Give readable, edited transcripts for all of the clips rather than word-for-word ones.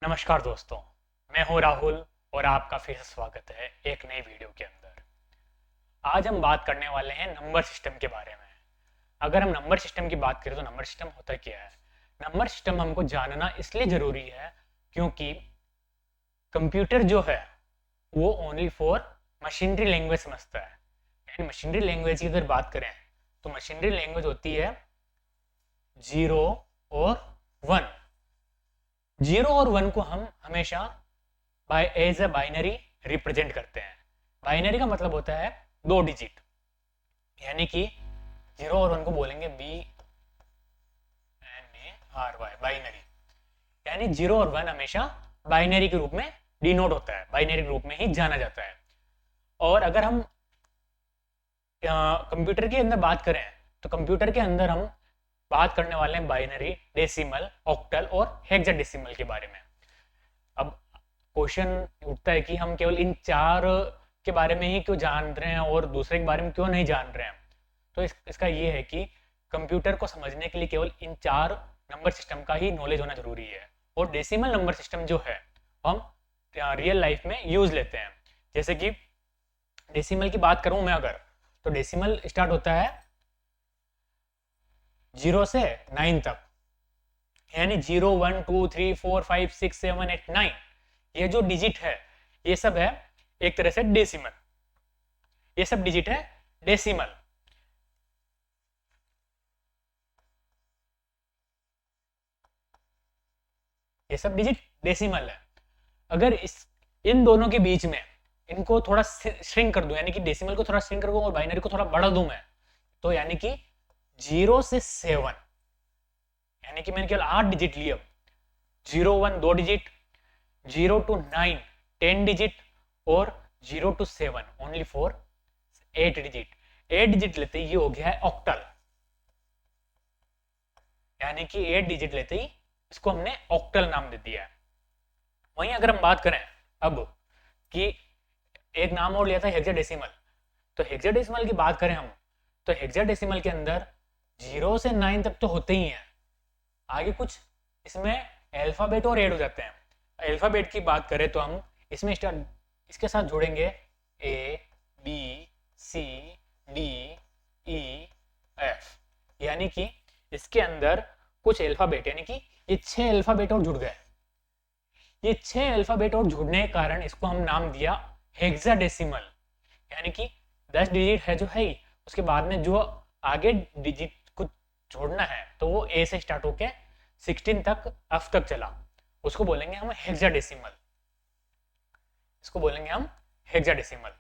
नमस्कार दोस्तों, मैं हूं राहुल और आपका फिर से स्वागत है एक नई वीडियो के अंदर। आज हम बात करने वाले हैं नंबर सिस्टम के बारे में। अगर हम नंबर सिस्टम की बात करें तो नंबर सिस्टम होता क्या है? नंबर सिस्टम हमको जानना इसलिए ज़रूरी है क्योंकि कंप्यूटर जो है वो ओनली फॉर मशीनरी लैंग्वेज समझता है। यानी मशीनरी लैंग्वेज की अगर बात करें तो मशीनरी लैंग्वेज होती है जीरो और वन। जीरो और वन को हम हमेशा by as a binary represent करते हैं। बाइनरी का मतलब होता है दो डिजिट, यानी कि जीरो और वन को बोलेंगे BNARY, बाइनरी। यानी जीरो और वन हमेशा बाइनरी के रूप में डिनोट होता है, बाइनरी के रूप में ही जाना जाता है। और अगर हम कंप्यूटर के अंदर बात करें तो कंप्यूटर के अंदर हम बात करने वाले हैं बाइनरी, डेसिमल, ऑक्टल और हेक्साडेसिमल के बारे में। अब क्वेश्चन उठता है कि हम केवल इन चार के बारे में ही क्यों जान रहे हैं और दूसरे के बारे में क्यों नहीं जान रहे हैं। तो इसका ये है कि कंप्यूटर को समझने के लिए केवल इन चार नंबर सिस्टम का ही नॉलेज होना जरूरी है। और डेसिमल नंबर सिस्टम जो है हम रियल लाइफ में यूज लेते हैं। जैसे कि डेसिमल की बात करूं मैं अगर, तो डेसिमल स्टार्ट होता है 0 से 9 तक, यानी 0 1 2 3 4 5 6 7 8 9। ये जो डिजिट है ये सब है एक तरह से डेसिमल, ये सब डिजिट है डेसिमल। ये सब डिजिट डेसिमल है। अगर इन दोनों के बीच में इनको थोड़ा श्रिंक कर दूं, यानी कि डेसिमल को थोड़ा श्रिंक कर दूं और बाइनरी को थोड़ा बढ़ा दूं मैं, तो यानी कि 0 से 7, यानी कि मैंने केवल 8 डिजिट लिए। अब 0 1 2 डिजिट, 0 to 9 10 डिजिट और 0 to 7 only for 8 digit. 8 digit लेते ही ये हो गया है ऑक्टल, यानी कि 8 डिजिट लेते ही इसको हमने ऑक्टल नाम दे दिया है। वहीं अगर हम बात करें अब कि एक नाम और लिया था हेक्साडेसिमल, तो हेक्साडेसिमल की बात करें हम तो हेक्साडेसिमल के अंदर 0 से 9 तक तो होते ही हैं, आगे कुछ इसमें अल्फाबेट और ऐड हो जाते हैं। अल्फाबेट की बात करें तो हम इसमें स्टार्ट इसके साथ जोड़ेंगे ABCDEF, यानी कि इसके अंदर कुछ अल्फाबेट, यानी कि ये 6 अल्फाबेट और जुड़ गए। ये 6 अल्फाबेट और जुड़ने के कारण इसको हम नाम दिया हेक्साडेसिमल, यानी कि 10 डिजिट है जो है, उसके बाद में जो आगे डिजिट को जोड़ना है तो वो ए से स्टार्ट होके 16 तक एफ तक चला, उसको बोलेंगे हम हेक्साडेसिमल। इसको बोलेंगे हम हेक्साडेसिमल।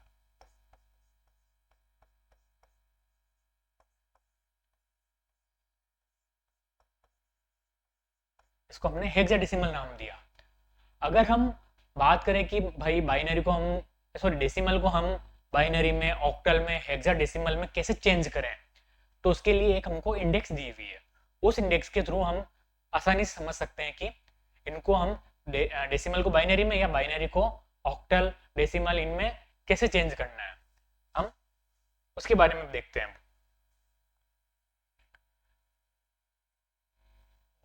इसको हमने हेक्साडेसिमल नाम दिया। अगर हम बात करें कि भाई बाइनरी को हम, सॉरी डेसिमल को हम बाइनरी में, ऑक्टल में, हेक्साडेसिमल में कैसे चेंज करें, तो उसके लिए एक हमको इंडेक्स दी हुई है। उस इंडेक्स के थ्रू हम आसानी से समझ सकते हैं कि इनको हम डेसिमल को बाइनरी में या बाइनरी को ऑक्टल, डेसिमल, इनमें कैसे चेंज करना है, हम उसके बारे में देखते हैं।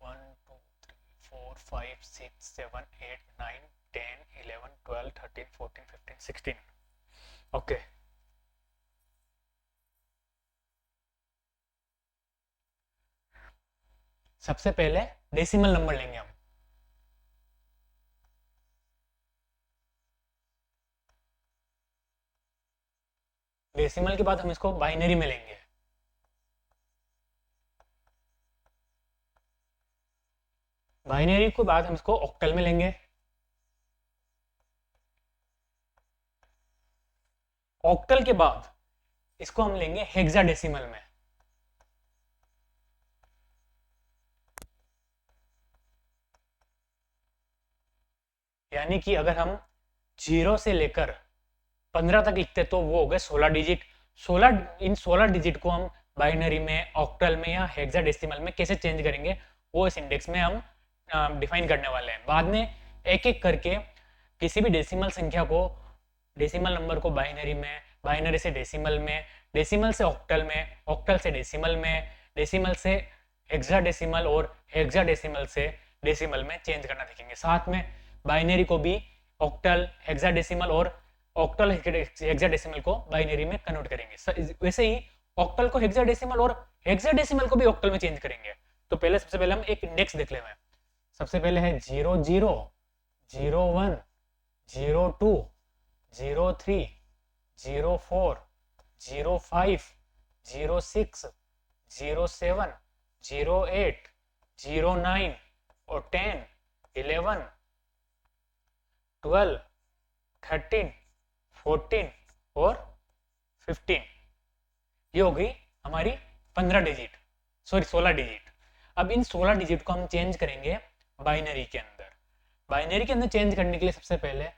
1 2 3 4 5 6 7 8 9 10 11 12 13 14 15 16। ओके, सबसे पहले डेसिमल नंबर लेंगे हम। डेसिमल के बाद हम इसको बाइनरी में लेंगे। बाइनरी के बाद हम इसको ऑक्टल में लेंगे। ऑक्टल के बाद इसको हम लेंगे हेक्साडेसिमल में। यानी कि अगर हम 0 से लेकर 15 तक लिखते तो वो हो गए 16 डिजिट। 16, इन 16 डिजिट को हम बाइनरी में, ऑक्टल में या हेक्साडेसिमल में कैसे चेंज करेंगे वो इस इंडेक्स में हम डिफाइन करने वाले हैं। बाद में एक एक करके किसी भी डेसिमल संख्या को, डेसिमल नंबर को बाइनरी में, बाइनरी से डेसिमल में, डेसिमल से ऑक्टल में, ऑक्टल से डेसिमल में, डेसिमल से हेक्साडेसिमल और हेक्साडेसिमल से डेसिमल में चेंज करना देखेंगे। साथ में बाइनरी को भी ऑक्टल, हेक्साडेसिमल और ऑक्टल हेक्साडेसिमल को बाइनरी में कन्वर्ट करेंगे। वैसे ही ऑक्टल को हेक्साडेसिमल और हेक्साडेसिमल को भी ऑक्टल में चेंज करेंगे। तो पहले सबसे पहले हम एक इंडेक्स देख लेंगे। सबसे पहले है 00, 01, 02, 03, 04, 05, 06, 07, 08, 09 और 10, 11, 12, 13, 14 और 15। ये हो गई हमारी 15 डिजिट, सॉरी 16 डिजिट। अब इन 16 डिजिट को हम चेंज करेंगे बाइनरी के अंदर। बाइनरी के अंदर चेंज करने के लिए सबसे पहले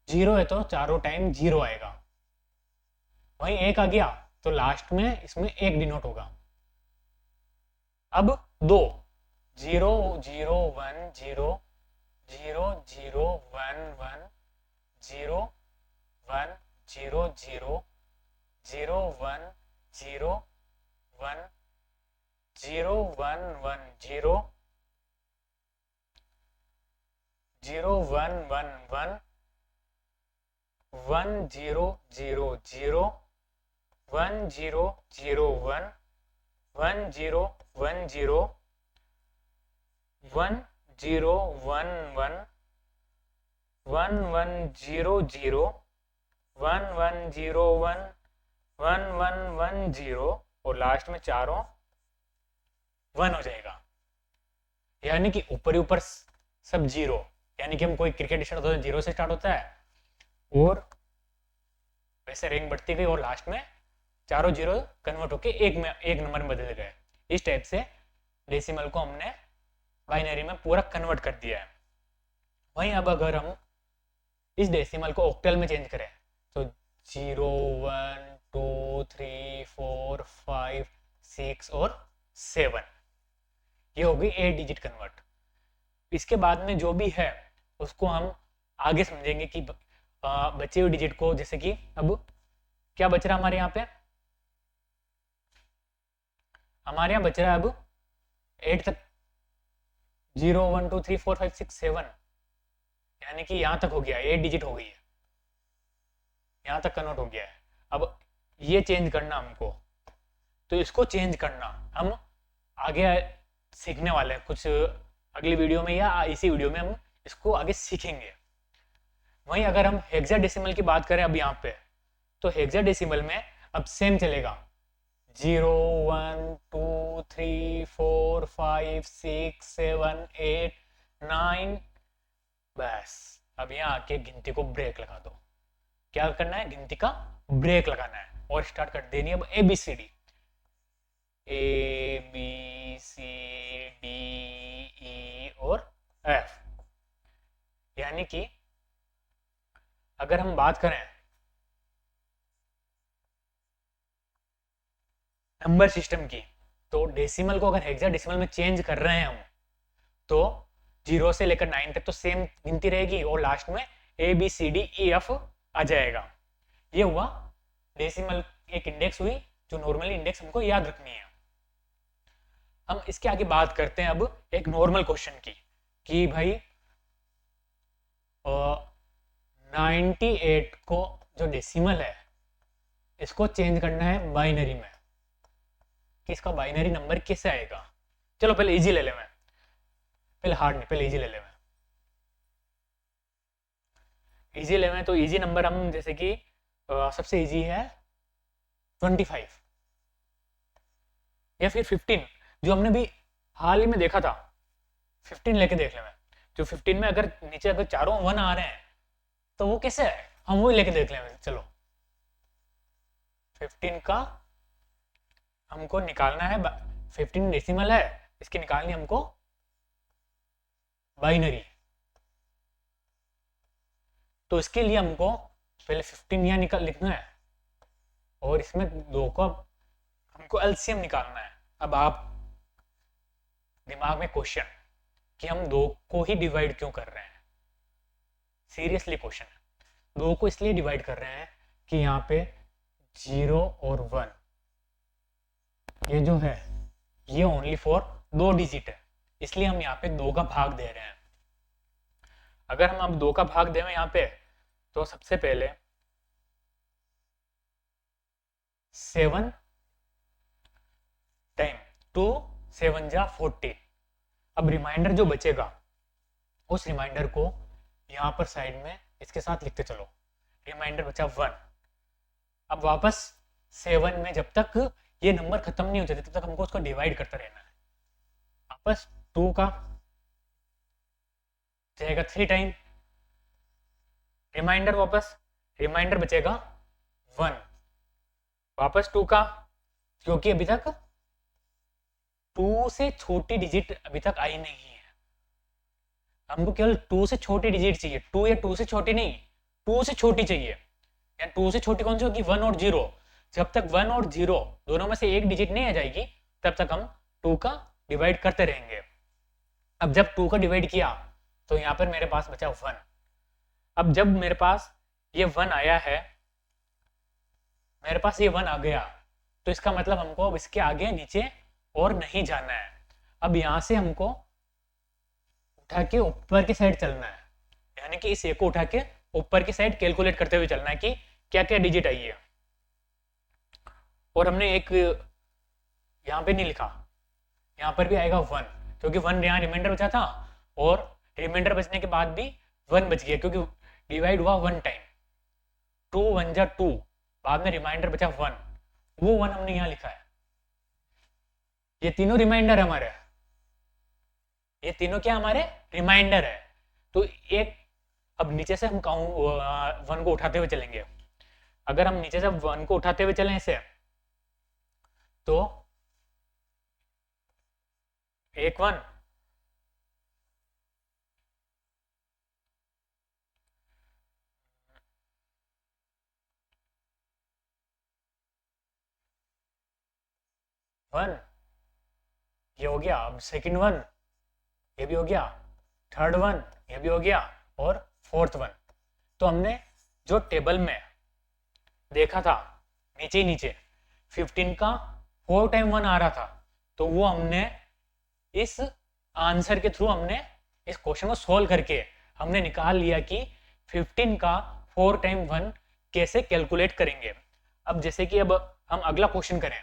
0 है तो चारों टाइम 0 आएगा, वहीं 1 आ गया तो लास्ट में इसमें 1 डिनोट होगा। अब 2, 0, 0, 1, 0, 0, 0, 1, 1, 0, 1, 0, 0, 0, 1, 0, 1, 0, 1, 1, 0, 0, 1, 1, 1, 1, 0, 0, 0, 1, 0, 0, 1, 1, 0, 1, 0, 1, 0, 1, 1, 1, 1, 0, 0, 1, 1, 0, 1, 1, 1, 1, 0 और लास्ट में चारों 1 हो जाएगा। यानी कि ऊपर ही ऊपर सब 0, यानी कि हम कोई क्रिकेट स्टार्ट होता है 0 से स्टार्ट होता है और वैसे रैंक बढ़ती गई और लास्ट में चारों 0 कन्वर्ट होके एक नंबर में बदल गए। इस टाइप से डेसिमल को हमने बाइनरी में पूरा कन्वर्ट कर दिया है। वहीं अब अगर हम इस डेसिमल को ऑक्टल में चेंज करें तो 0, 1, 2, 3, 4, 5, 6 और 7, ये हो गई 8 डिजिट कन्वर्ट। इसके बाद में जो भी है उसको हम आगे समझेंगे कि बचे हुए डिजिट को, जैसे कि अब क्या बच रहा हमारे यहाँ पे, हमारे यहाँ बच रहा है अब 8 तक, 0, 1, 2, 3, 4, 5, 6, 7, यानी कि यहाँ तक हो गया, 8 डिजिट हो गई है, यहाँ तक कन्वर्ट हो गया है। अब ये चेंज करना हमको, तो इसको चेंज करना हम आगे सीखने वाले हैं, कुछ अगली वीडियो में या इसी वीडियो में हम इसको आगे सीखेंगे। वहीं अगर हम हेक्साडेसिमल की बात करें अब यहाँ पे, तो हेक्साडेसिमल में अब सेम चलेगा 0, 1, 2, 3, 4, 5, 6, 7, 8, 9, बस अब यहाँ आके गिनती को ब्रेक लगा दो। क्या करना है, गिनती का ब्रेक लगाना है और स्टार्ट कर देनी है अब ABCD, ABCD और F। यानी कि अगर हम बात करें नंबर सिस्टम की, तो डेसिमल को अगर हेक्साडेसिमल में चेंज कर रहे हैं हम, तो 0 से लेकर 9 तक तो सेम गिनती रहेगी और लास्ट में ABCDEF आ जाएगा। ये हुआ डेसिमल, एक इंडेक्स हुई जो नॉर्मली इंडेक्स हमको याद रखनी है। हम इसके आगे बात करते हैं अब एक नॉर्मल क्वेश्चन की, कि भाई 98 को जो डेसिमल है इसको चेंज करना है बाइनरी में, कि इसका बाइनरी नंबर कैसे आएगा। चलो पहले इजी ले ले, मैं पहले हार्ड नहीं, पहले इजी ले ले। मैं इजी ले, तो इजी नंबर हम जैसे कि सबसे इजी है 25 या फिर 15, जो हमने भी हाल ही में देखा था, 15 लेके देख ले। मैं जो 15 में अगर नीचे अगर चारों 1 आ रहे हैं तो वो कैसे है, हम वही लेके देख लें। चलो 15 का हमको निकालना है, 15 डेसिमल है, इसकी निकालनी हमको बाइनरी। तो इसके लिए हमको पहले 15 यहाँ लिखना है और इसमें 2 को हमको एलसीएम निकालना है। अब आप दिमाग में क्वेश्चन कि हम 2 को ही डिवाइड क्यों कर रहे हैं, सीरियसली क्वेश्चन है। 2 को इसलिए डिवाइड कर रहे हैं कि यहाँ पे 0 और 1 ये जो है ये ओनली फॉर 2 डिजिट है, इसलिए हम यहाँ पे 2 का भाग दे रहे हैं। अगर हम अब 2 का भाग दें यहाँ पे, तो सबसे पहले 7 टाइम 2 7 जा 14। अब रिमाइंडर जो बचेगा उस रिमाइंडर को यहाँ पर साइड में इसके साथ लिखते चलो। रिमाइंडर बचा 1। अब वापस 7 में जब तक ये नंबर खत्म नहीं हो जाते तब तक हमको उसको डिवाइड करता रहना है। वापस 2 का जाएगा 3 टाइम, रिमाइंडर वापस, रिमाइंडर बचेगा 1। वापस 2 का, क्योंकि अभी तक 2 से छोटी डिजिट अभी तक आई नहीं है, हमको केवल 2 से छोटी डिजिट चाहिए। 2 या 2 से छोटी नहीं, 2 से छोटी चाहिए। या 2 से छोटी कौन सी होगी? 1 और 0। जब तक 1 और 0 दोनों में से एक डिजिट नहीं आ जाएगी तब तक हम 2 का डिवाइड करते रहेंगे। अब जब 2 का डिवाइड किया तो यहाँ पर मेरे पास बचा 1। अब जब मेरे पास ये 1 आया है, मेरे पास ये 1 आ गया, तो इसका मतलब हमको अब इसके आगे नीचे और नहीं जाना है। अब यहाँ से हमको उठा के ऊपर की साइड चलना है, यानी कि इस ए को उठा के ऊपर की साइड कैलकुलेट करते हुए चलना है कि क्या क्या डिजिट आई है। और हमने एक यहाँ पे नहीं लिखा, यहाँ पर भी आएगा 1, क्योंकि 1 यहाँ रिमाइंडर बचा था और रिमाइंडर बचने के बाद भी 1 बच गया क्योंकि डिवाइड हुआ 1 टाइम। 2 1 जा 2, बाद में रिमाइंडर बचा 1, वो 1 हमने यहाँ लिखा है। ये तीनों रिमाइंडर हमारे, ये तीनों क्या हमारे रिमाइंडर है। तो एक, अब नीचे से हम काउंट 1 को उठाते हुए चलेंगे। अगर हम नीचे से 1 को उठाते हुए चलें इसे, तो एक 1, ये हो गया। अब सेकंड 1 ये भी हो गया, थर्ड 1 ये भी हो गया और फोर्थ 1। तो हमने जो टेबल में देखा था नीचे ही नीचे 15 का 4 टाइम 1 आ रहा था, तो वो हमने इस आंसर के थ्रू हमने इस क्वेश्चन को सोल्व करके हमने निकाल लिया कि 15 का 4 टाइम 1 कैसे कैलकुलेट करेंगे। अब जैसे कि अब हम अगला क्वेश्चन करें,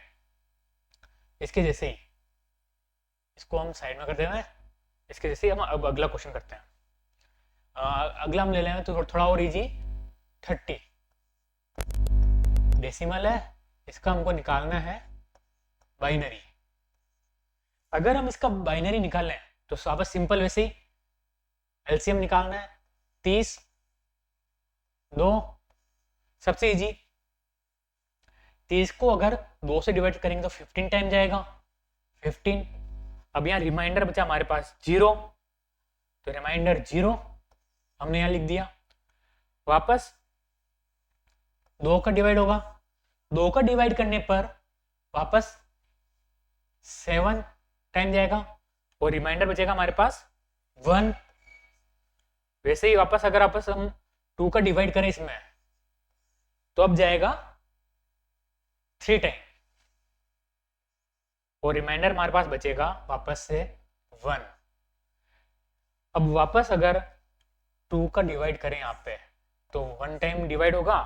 इसके जैसे ही इसको हम साइड में कर देना है, इसके जैसे ही हम अब अगला क्वेश्चन करते हैं। अगला हम ले लेंगे तो थोड़ा और इजी। 30 डेसिमल है, इसका हमको निकालना है बाइनरी। अगर हम इसका बाइनरी निकालें तो वापस सिंपल वैसे ही एलसीएम निकालना है। 30 2 सबसे इजी। 30 को अगर 2 से डिवाइड करेंगे तो 15 टाइम जाएगा 15। अब यहाँ रिमाइंडर बचा हमारे पास 0, तो रिमाइंडर 0 हमने यहाँ लिख दिया। वापस 2 का डिवाइड होगा, 2 का डिवाइड करने पर वापस 7 टाइम जाएगा और रिमाइंडर बचेगा हमारे पास 1। वैसे ही वापस अगर वापस हम 2 का डिवाइड करें इसमें तो अब जाएगा 3 टाइम और रिमाइंडर हमारे पास बचेगा वापस से 1। अब वापस अगर 2 का डिवाइड करें यहाँ पे तो 1 टाइम डिवाइड होगा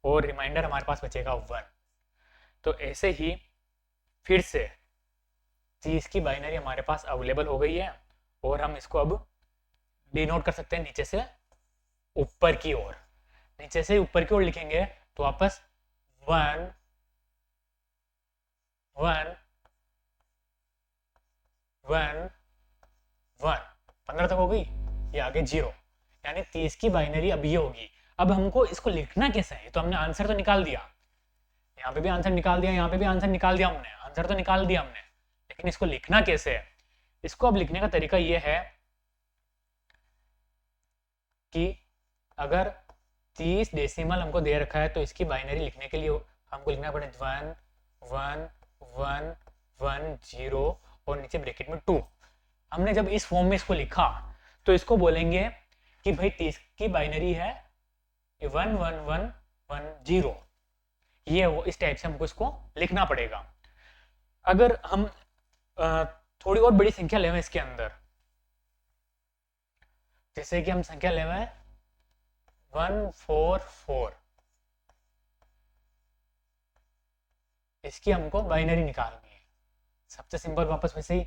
और रिमाइंडर हमारे पास बचेगा 1। तो ऐसे ही फिर से चीज की बाइनरी हमारे पास अवेलेबल हो गई है और हम इसको अब डिनोट कर सकते हैं नीचे से ऊपर की ओर। नीचे से ऊपर की ओर लिखेंगे तो वापस 1 1 1 1 15 तक हो गई, ये आगे 0, यानी 30 की बाइनरी अब ये होगी। अब हमको इसको लिखना कैसे है? तो हमने आंसर तो निकाल दिया, यहाँ पे भी आंसर निकाल दिया, यहाँ पे भी आंसर निकाल दिया, हमने आंसर तो निकाल दिया हमने, लेकिन इसको लिखना कैसे है? इसको अब लिखने का तरीका ये है कि अगर 30 डेसिमल हमको दे रखा है तो इसकी बाइनरी लिखने के लिए हमको लिखना पड़ेगा 1 1 1 1 0 और नीचे ब्रैकेट में 2। हमने जब इस फॉर्म में इसको लिखा तो इसको बोलेंगे कि भाई 30 की बाइनरी है 1 1 1 1 0, ये वो इस टाइप से हमको इसको लिखना पड़ेगा। अगर हम थोड़ी और बड़ी संख्या लें इसके अंदर जैसे कि हम संख्या ले रहे हैं 144, इसकी हमको बाइनरी निकालनी है। सबसे सिंपल, वापस वैसे ही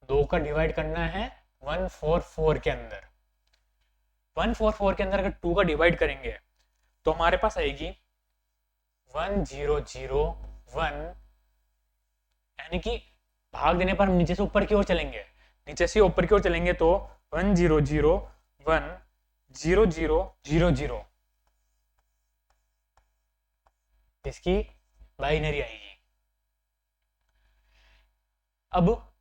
2 का डिवाइड करना है 144 के अंदर। 144 के अंदर अगर 2 का डिवाइड करेंगे तो हमारे पास आएगी 1001, यानी कि भाग देने पर हम नीचे से ऊपर की ओर चलेंगे, नीचे से ऊपर की ओर चलेंगे तो 10010000, इसकी बाइनरी आएगी। अब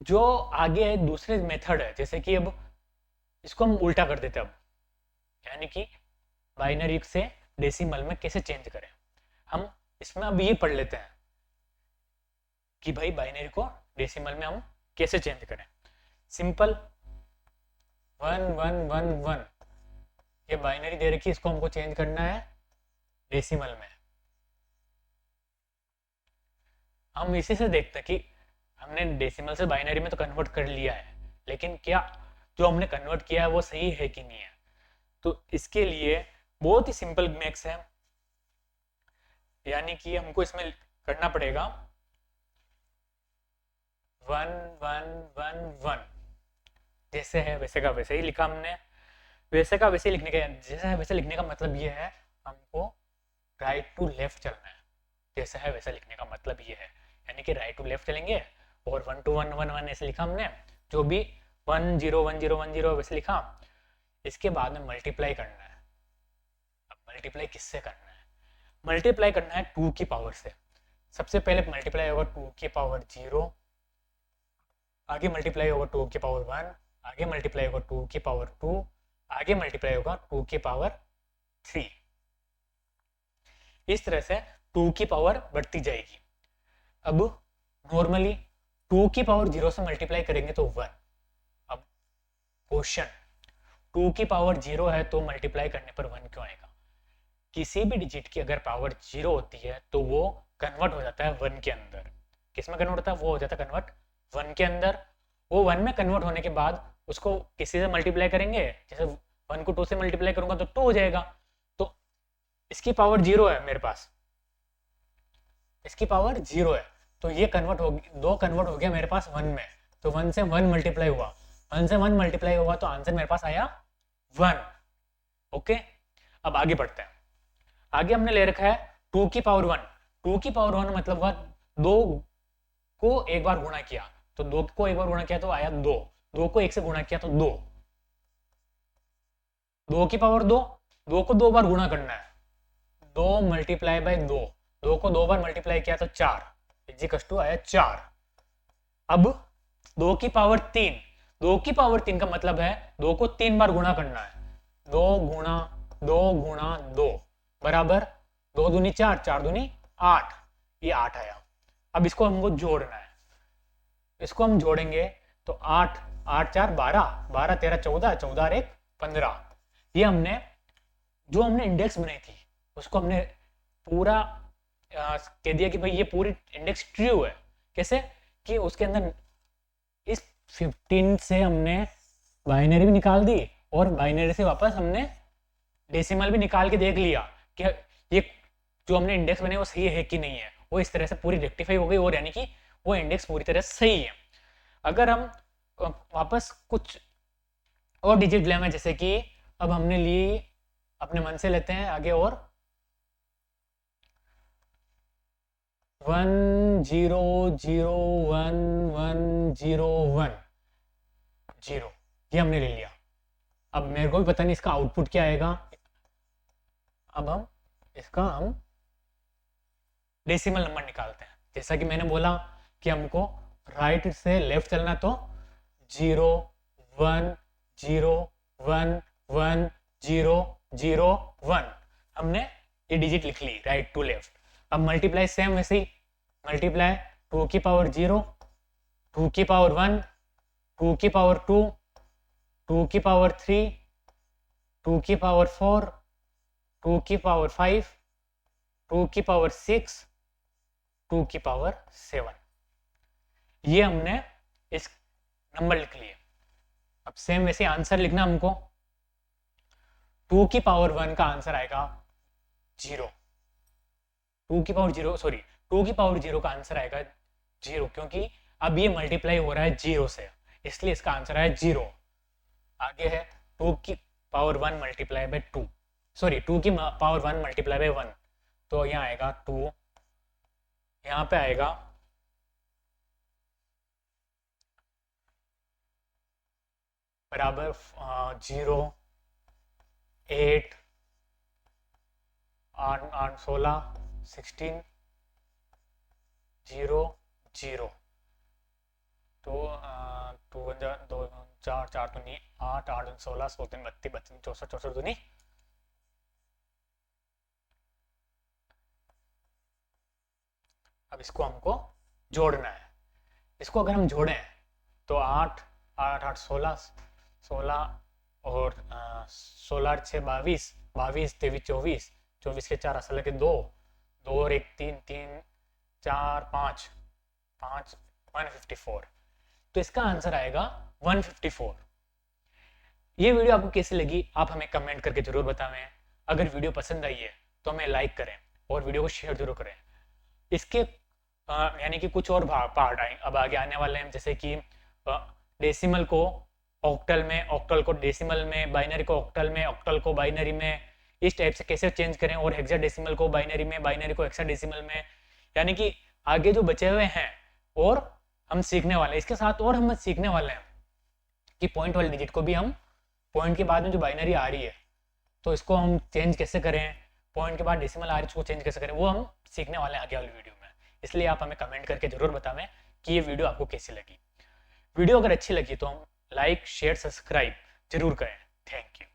जो आगे है दूसरे मेथड है, जैसे कि अब इसको हम उल्टा कर देते हैं अब, यानी कि बाइनरी से डेसिमल में कैसे चेंज करें। हम इसमें अब ये पढ़ लेते हैं कि भाई बाइनरी को डेसिमल में हम कैसे चेंज करें। सिंपल 1111, ये बाइनरी दे रखी है, इसको हमको चेंज करना है डेसिमल में। हम इसी से देखते हैं कि हमने डेसिमल से बाइनरी में तो कन्वर्ट कर लिया है, लेकिन क्या जो हमने कन्वर्ट किया है वो सही है कि नहीं है। तो इसके लिए बहुत ही सिंपल मैथ्स है, यानी कि हमको इसमें करना पड़ेगा 1111, जैसे है वैसे का वैसे ही लिखा हमने। वैसे का वैसे लिखने का, जैसे है वैसे लिखने का मतलब ये है हमको राइट टू लेफ्ट चलना है। जैसे है वैसा लिखने का मतलब ये है, यानी कि राइट टू लेफ्ट चलेंगे और 12111 ऐसे लिखा हमने, जो भी 101010 वैसे लिखा। इसके बाद में मल्टीप्लाई करना है। अब मल्टीप्लाई किससे करना है? मल्टीप्लाई करना है 2 की पावर से। सबसे पहले मल्टीप्लाई होगा 2 की पावर 0, आगे मल्टीप्लाई होगा 2 की पावर 1, आगे मल्टीप्लाई होगा 2 की पावर 2, आगे मल्टीप्लाई होगा 2 की पावर 3। इस तरह से 2 की पावर बढ़ती जाएगी। अब नॉर्मली 2 की पावर 0 से मल्टीप्लाई करेंगे तो 1। अब क्वेश्चन, 2 की पावर 0 है तो मल्टीप्लाई करने पर 1 क्यों आएगा? किसी भी डिजिट की अगर पावर 0 होती है तो वो कन्वर्ट हो जाता है 1 के अंदर। किस में कन्वर्ट होता है? वो हो जाता है कन्वर्ट 1 के अंदर। वो 1 में कन्वर्ट होने के बाद उसको किसी से मल्टीप्लाई करेंगे, जैसे 1 को 2 से मल्टीप्लाई करूंगा तो 2 हो जाएगा। तो इसकी पावर 0 है मेरे पास, इसकी पावर 0 है, तो ये कन्वर्ट हो, 2 कन्वर्ट हो गया मेरे पास 1 में, तो 1 से 1 मल्टीप्लाई हुआ, 1 से 1 मल्टीप्लाई हुआ तो आंसर मेरे पास आया 1। ओके, अब आगे बढ़ते हैं। आगे हमने ले रखा है 2 की पावर 1। 2 की पावर 1 मतलब हुआ 2 को एक बार गुणा किया, तो 2 को एक बार गुणा किया तो आया 2, 2 को 1 से गुणा किया तो 2, 2 की पावर 2, 2 को 2 बार गुणा करना है, 2 मल्टीप्लाई बाय 2, 2 को 2 बार मल्टीप्लाई किया तो 4, इक्वल्स टू आया 4। अब 2 की पावर 3, 2 की पावर 3 का मतलब है 2 को 3 बार गुणा करना है, 2 गुणा 2 गुणा 2 बराबर 2 दूनी 4, 4 दूनी 8, ये 8 आया। अब इसको हमको जोड़ना है, इसको हम जोड़ेंगे तो 8 8 4 12, 12 13 14, 14 और 1 15। ये हमने जो हमने इंडेक्स बनाई थी उसको हमने पूरा कह दिया कि भाई ये पूरी इंडेक्स ट्रू है। कैसे? कि उसके अंदर इस 15 से हमने बाइनरी भी निकाल दी और बाइनरी से वापस हमने डेसिमल भी निकाल के देख लिया कि ये जो हमने इंडेक्स बनाई वो सही है कि नहीं है। वो इस तरह से पूरी रेक्टिफाई हो गई और यानी कि वो इंडेक्स पूरी तरह से सही है। अगर हम वापस कुछ और डिजिट लें, जैसे कि अब हमने ली, अपने मन से लेते हैं आगे, और 10011010 0, ये हमने ले लिया। अब मेरे को भी पता नहीं इसका आउटपुट क्या आएगा। अब हम इसका डेसिमल नंबर निकालते हैं। जैसा कि मैंने बोला कि हमको राइट से लेफ्ट चलना, तो 0 1 0 1 1 0 0 1, हमने ये डिजिट लिख ली राइट टू लेफ्ट। अब मल्टीप्लाई सेम वैसे ही, मल्टीप्लाई 2 की पावर 0, 2 की पावर 1, 2 की पावर 2, 2 की पावर 3, 2 की पावर 4, 2 की पावर 5, 2 की पावर 6, 2 की पावर 7। ये हमने इस नंबर लिख लिए। अब सेम वैसे आंसर लिखना हमको, 2 की पावर 1 का आंसर आएगा 0। 2 की पावर 0, सॉरी 2 की पावर 0 का आंसर आएगा 0, क्योंकि अब ये मल्टीप्लाई हो रहा है 0 से, इसलिए इसका आंसर है 0। आगे है 2 की पावर 1 मल्टीप्लाई बाय 2, सॉरी 2 की पावर 1 मल्टीप्लाई बाय 1, तो यहाँ आएगा 2, यहाँ पे आएगा बराबर 0, 8, 8, 16, 16, 0, 0, तो 2 2 4 4 दूनी 8, 8 16, 16 32 32 64 64 दूनी, अब इसको हमको जोड़ना है। इसको अगर हम जोड़ें तो 8 8 8 16 16 और 16 6 22 22 23 24 24 के 4 असल के 2 2 और 1 3 3 4 5 5 154, तो इसका आंसर आएगा 154। ये वीडियो आपको कैसी लगी आप हमें कमेंट करके जरूर बताएं। अगर वीडियो पसंद आई है तो हमें लाइक करें और वीडियो को शेयर जरूर करें। इसके यानी कि कुछ और पार्ट आए अब आगे आने वाले हैं, जैसे कि डेसिमल को ऑक्टल में, ऑक्टल को डेसिमल में, बाइनरी को ऑक्टल में, ऑक्टल को बाइनरी में, इस टाइप से कैसे चेंज करें, और हेक्साडेसिमल को बाइनरी में, बाइनरी को हेक्साडेसिमल में, यानी कि आगे जो बचे हुए हैं और हम सीखने वाले हैं। इसके साथ और हम सीखने वाले हैं कि पॉइंट वाले डिजिट को भी हम, पॉइंट के बाद में जो बाइनरी आ रही है तो इसको हम चेंज कैसे करें, पॉइंट के बाद डेसिमल आ रही है उसको चेंज कैसे करें, वो हम सीखने वाले हैं आगे वाली वीडियो में। इसलिए आप हमें कमेंट करके जरूर बतावें कि ये वीडियो आपको कैसी लगी। वीडियो अगर अच्छी लगी तो हम लाइक शेयर सब्सक्राइब जरूर करें। Thank you.